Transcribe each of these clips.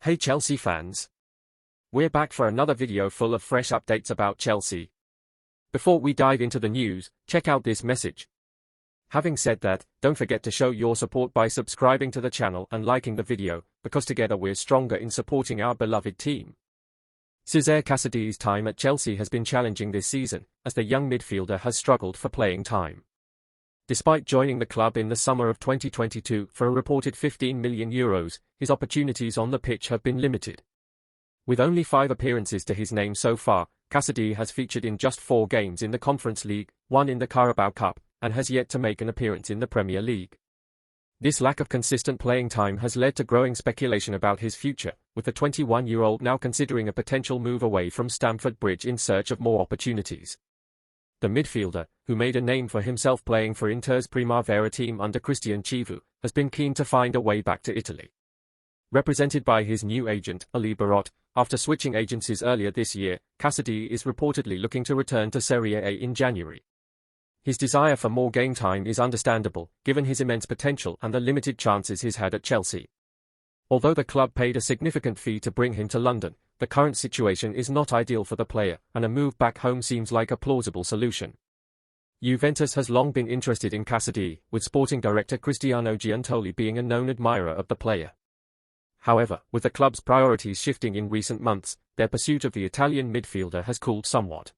Hey Chelsea fans! We're back for another video full of fresh updates about Chelsea. Before we dive into the news, check out this message. Having said that, don't forget to show your support by subscribing to the channel and liking the video, because together we're stronger in supporting our beloved team. Cesare Casadei's time at Chelsea has been challenging this season, as the young midfielder has struggled for playing time. Despite joining the club in the summer of 2022 for a reported €15 million, his opportunities on the pitch have been limited. With only 5 appearances to his name so far, Casadei has featured in just 4 games in the Conference League, 1 in the Carabao Cup, and has yet to make an appearance in the Premier League. This lack of consistent playing time has led to growing speculation about his future, with the 21-year-old now considering a potential move away from Stamford Bridge in search of more opportunities. The midfielder, who made a name for himself playing for Inter's Primavera team under Cristian Chivu, has been keen to find a way back to Italy. Represented by his new agent, Ali Barot, after switching agencies earlier this year, Casadei is reportedly looking to return to Serie A in January. His desire for more game time is understandable, given his immense potential and the limited chances he's had at Chelsea. Although the club paid a significant fee to bring him to London, the current situation is not ideal for the player, and a move back home seems like a plausible solution. Juventus has long been interested in Casadei, with sporting director Cristiano Giuntoli being a known admirer of the player. However, with the club's priorities shifting in recent months, their pursuit of the Italian midfielder has cooled somewhat.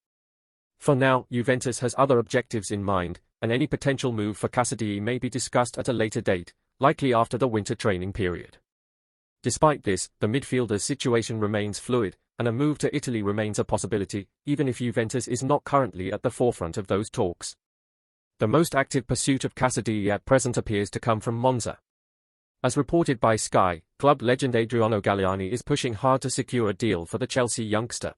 For now, Juventus has other objectives in mind, and any potential move for Casadei may be discussed at a later date, likely after the winter training period. Despite this, the midfielder's situation remains fluid, and a move to Italy remains a possibility, even if Juventus is not currently at the forefront of those talks. The most active pursuit of Casadei at present appears to come from Monza. As reported by Sky, club legend Adriano Galliani is pushing hard to secure a deal for the Chelsea youngster.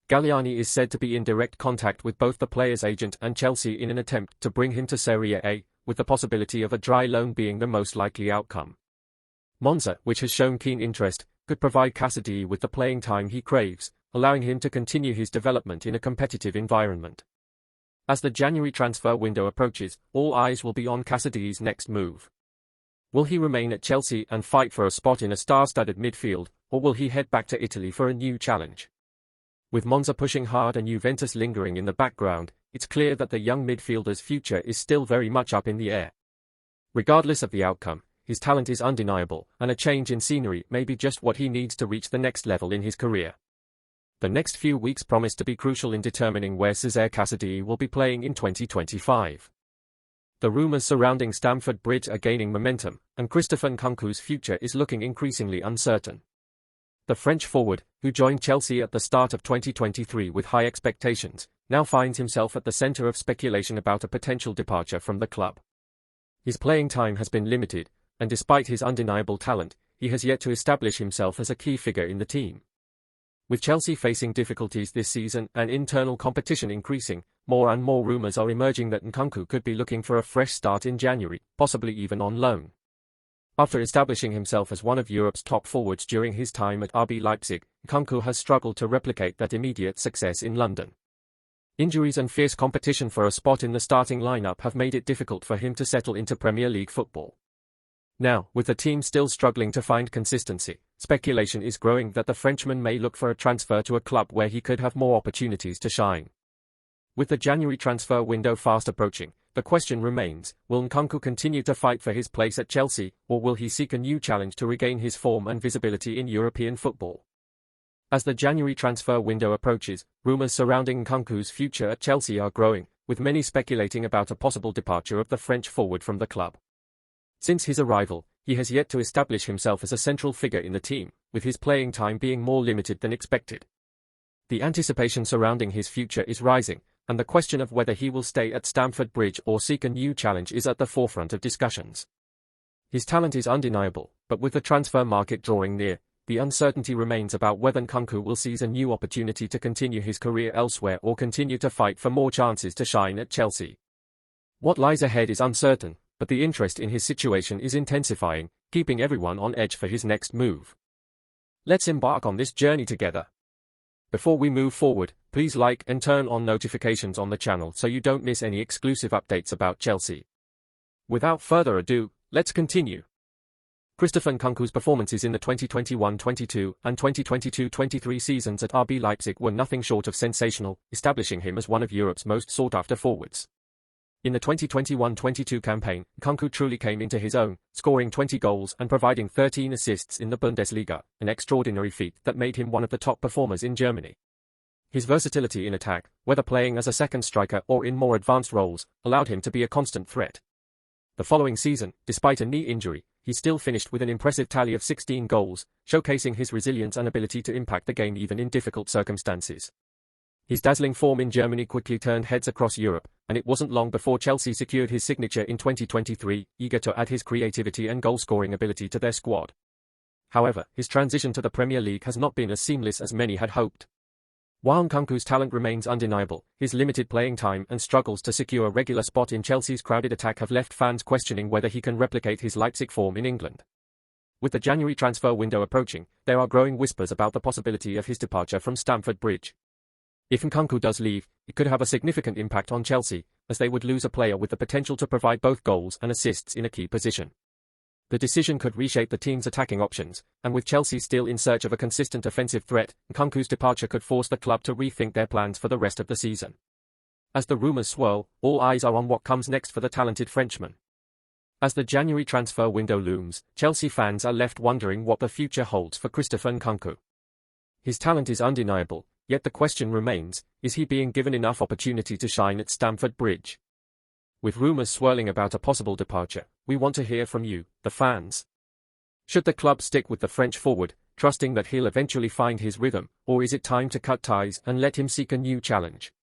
Galliani is said to be in direct contact with both the player's agent and Chelsea in an attempt to bring him to Serie A, with the possibility of a dry loan being the most likely outcome. Monza, which has shown keen interest, could provide Casadei with the playing time he craves, allowing him to continue his development in a competitive environment. As the January transfer window approaches, all eyes will be on Casadei's next move. Will he remain at Chelsea and fight for a spot in a star-studded midfield, or will he head back to Italy for a new challenge? With Monza pushing hard and Juventus lingering in the background, it's clear that the young midfielder's future is still very much up in the air. Regardless of the outcome, his talent is undeniable, and a change in scenery may be just what he needs to reach the next level in his career. The next few weeks promise to be crucial in determining where Cesare Casadei will be playing in 2025. The rumours surrounding Stamford Bridge are gaining momentum, and Christopher Nkunku's future is looking increasingly uncertain. The French forward, who joined Chelsea at the start of 2023 with high expectations, now finds himself at the centre of speculation about a potential departure from the club. His playing time has been limited, and despite his undeniable talent, he has yet to establish himself as a key figure in the team. With Chelsea facing difficulties this season and internal competition increasing, more and more rumours are emerging that Nkunku could be looking for a fresh start in January, possibly even on loan. After establishing himself as one of Europe's top forwards during his time at RB Leipzig, Nkunku has struggled to replicate that immediate success in London. Injuries and fierce competition for a spot in the starting lineup have made it difficult for him to settle into Premier League football. Now, with the team still struggling to find consistency, speculation is growing that the Frenchman may look for a transfer to a club where he could have more opportunities to shine. With the January transfer window fast approaching, the question remains, will Nkunku continue to fight for his place at Chelsea, or will he seek a new challenge to regain his form and visibility in European football? As the January transfer window approaches, rumours surrounding Nkunku's future at Chelsea are growing, with many speculating about a possible departure of the French forward from the club. Since his arrival, he has yet to establish himself as a central figure in the team, with his playing time being more limited than expected. The anticipation surrounding his future is rising, and the question of whether he will stay at Stamford Bridge or seek a new challenge is at the forefront of discussions. His talent is undeniable, but with the transfer market drawing near, the uncertainty remains about whether Nkunku will seize a new opportunity to continue his career elsewhere or continue to fight for more chances to shine at Chelsea. What lies ahead is uncertain, but the interest in his situation is intensifying, keeping everyone on edge for his next move. Let's embark on this journey together. Before we move forward, please like and turn on notifications on the channel so you don't miss any exclusive updates about Chelsea. Without further ado, let's continue. Christopher Nkunku's performances in the 2021-22 and 2022-23 seasons at RB Leipzig were nothing short of sensational, establishing him as one of Europe's most sought-after forwards. In the 2021-22 campaign, Nkunku truly came into his own, scoring 20 goals and providing 13 assists in the Bundesliga, an extraordinary feat that made him one of the top performers in Germany. His versatility in attack, whether playing as a second striker or in more advanced roles, allowed him to be a constant threat. The following season, despite a knee injury, he still finished with an impressive tally of 16 goals, showcasing his resilience and ability to impact the game even in difficult circumstances. His dazzling form in Germany quickly turned heads across Europe, and it wasn't long before Chelsea secured his signature in 2023, eager to add his creativity and goal-scoring ability to their squad. However, his transition to the Premier League has not been as seamless as many had hoped. While Nkunku's talent remains undeniable, his limited playing time and struggles to secure a regular spot in Chelsea's crowded attack have left fans questioning whether he can replicate his Leipzig form in England. With the January transfer window approaching, there are growing whispers about the possibility of his departure from Stamford Bridge. If Nkunku does leave, it could have a significant impact on Chelsea, as they would lose a player with the potential to provide both goals and assists in a key position. The decision could reshape the team's attacking options, and with Chelsea still in search of a consistent offensive threat, Nkunku's departure could force the club to rethink their plans for the rest of the season. As the rumours swirl, all eyes are on what comes next for the talented Frenchman. As the January transfer window looms, Chelsea fans are left wondering what the future holds for Christopher Nkunku. His talent is undeniable, yet the question remains, is he being given enough opportunity to shine at Stamford Bridge? With rumours swirling about a possible departure, we want to hear from you, the fans. Should the club stick with the French forward, trusting that he'll eventually find his rhythm, or is it time to cut ties and let him seek a new challenge?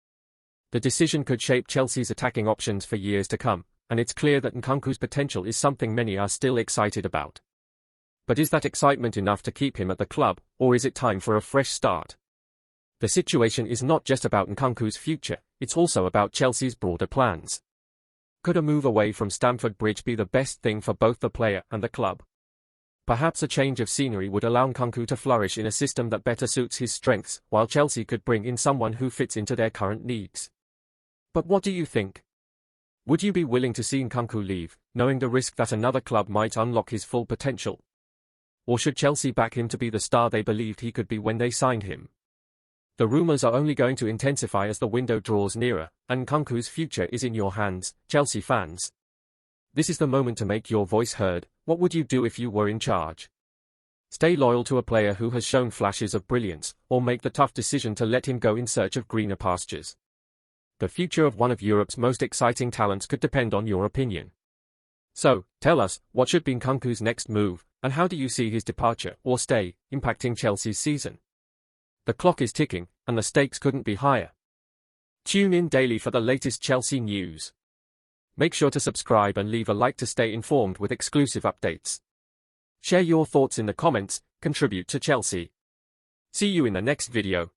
The decision could shape Chelsea's attacking options for years to come, and it's clear that Nkunku's potential is something many are still excited about. But is that excitement enough to keep him at the club, or is it time for a fresh start? The situation is not just about Nkunku's future, it's also about Chelsea's broader plans. Could a move away from Stamford Bridge be the best thing for both the player and the club? Perhaps a change of scenery would allow Nkunku to flourish in a system that better suits his strengths, while Chelsea could bring in someone who fits into their current needs. But what do you think? Would you be willing to see Nkunku leave, knowing the risk that another club might unlock his full potential? Or should Chelsea back him to be the star they believed he could be when they signed him? The rumours are only going to intensify as the window draws nearer, and Nkunku's future is in your hands, Chelsea fans. This is the moment to make your voice heard. What would you do if you were in charge? Stay loyal to a player who has shown flashes of brilliance, or make the tough decision to let him go in search of greener pastures? The future of one of Europe's most exciting talents could depend on your opinion. So, tell us, what should be Nkunku's next move, and how do you see his departure or stay impacting Chelsea's season? The clock is ticking, and the stakes couldn't be higher. Tune in daily for the latest Chelsea news. Make sure to subscribe and leave a like to stay informed with exclusive updates. Share your thoughts in the comments, contribute to Chelsea. See you in the next video.